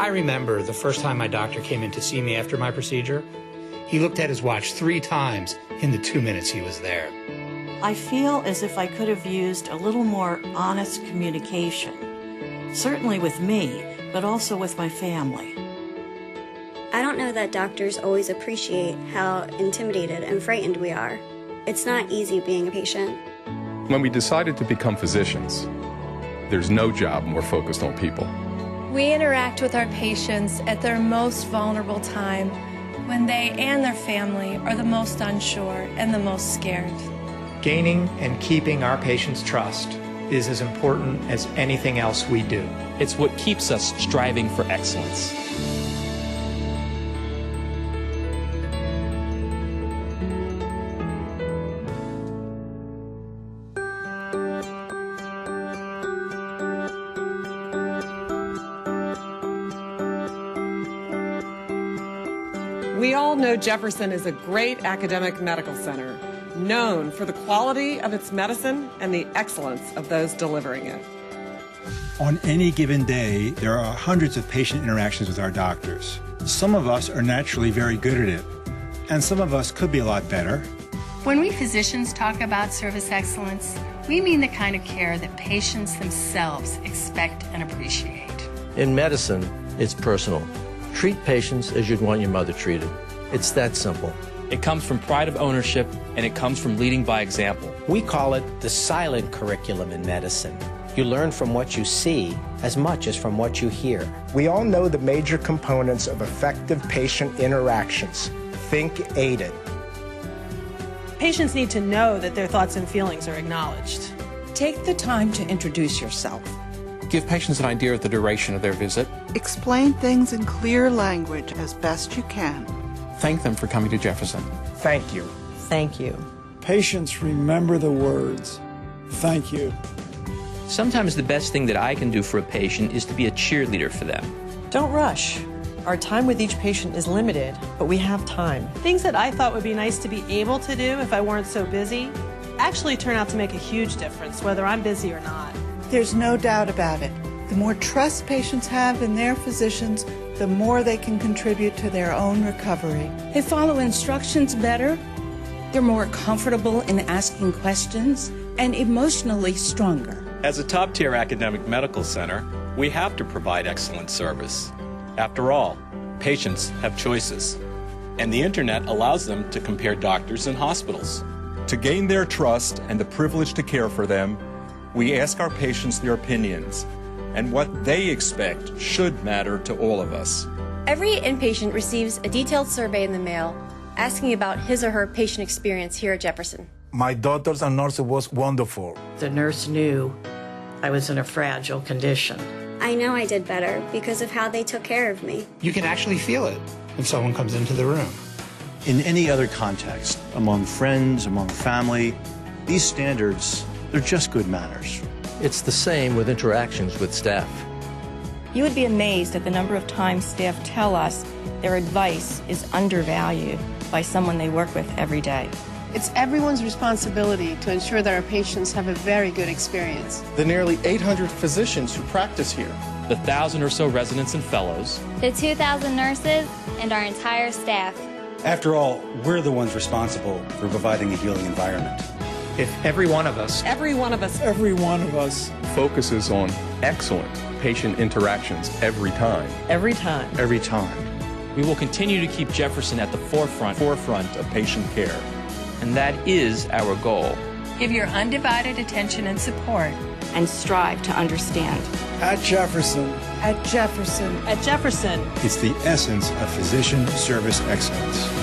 I remember the first time my doctor came in to see me after my procedure, he looked at his watch 3 times in the 2 minutes he was there. I feel as if I could have used a little more honest communication, certainly with me, but also with my family. I don't know that doctors always appreciate how intimidated and frightened we are. It's not easy being a patient. When we decided to become physicians, there's no job more focused on people. We interact with our patients at their most vulnerable time, when they and their family are the most unsure and the most scared. Gaining and keeping our patients' trust is as important as anything else we do. It's what keeps us striving for excellence. We all know Jefferson is a great academic medical center, known for the quality of its medicine and the excellence of those delivering it. On any given day, there are hundreds of patient interactions with our doctors. Some of us are naturally very good at it, and some of us could be a lot better. When we physicians talk about service excellence, we mean the kind of care that patients themselves expect and appreciate. In medicine, it's personal. Treat patients as you'd want your mother treated. It's that simple. It comes from pride of ownership, and it comes from leading by example. We call it the silent curriculum in medicine. You learn from what you see as much as from what you hear. We all know the major components of effective patient interactions. Think aided. Patients need to know that their thoughts and feelings are acknowledged. Take the time to introduce yourself. Give patients an idea of the duration of their visit. Explain things in clear language as best you can. Thank them for coming to Jefferson. Thank you. Thank you. Patients remember the words, thank you. Sometimes the best thing that I can do for a patient is to be a cheerleader for them. Don't rush. Our time with each patient is limited, but we have time. Things that I thought would be nice to be able to do if I weren't so busy actually turn out to make a huge difference, whether I'm busy or not. There's no doubt about it. The more trust patients have in their physicians, the more they can contribute to their own recovery. They follow instructions better, they're more comfortable in asking questions, and emotionally stronger. As a top-tier academic medical center, we have to provide excellent service. After all, patients have choices, and the internet allows them to compare doctors and hospitals. To gain their trust and the privilege to care for them, we ask our patients their opinions, and what they expect should matter to all of us. Every inpatient receives a detailed survey in the mail asking about his or her patient experience here at Jefferson. My doctors and nurses was wonderful. The nurse knew I was in a fragile condition. I know I did better because of how they took care of me. You can actually feel it when someone comes into the room. In any other context, among friends, among family, these standards, they're just good manners. It's the same with interactions with staff. You would be amazed at the number of times staff tell us their advice is undervalued by someone they work with every day. It's everyone's responsibility to ensure that our patients have a very good experience. The nearly 800 physicians who practice here. The 1,000 or so residents and fellows. The 2,000 nurses and our entire staff. After all, we're the ones responsible for providing a healing environment. If every one of us Focuses on excellent patient interactions every time. Every time. Every time. We will continue to keep Jefferson at the forefront of patient care. And that is our goal. Give your undivided attention and support. And strive to understand. At Jefferson. At Jefferson. At Jefferson. It's the essence of physician service excellence.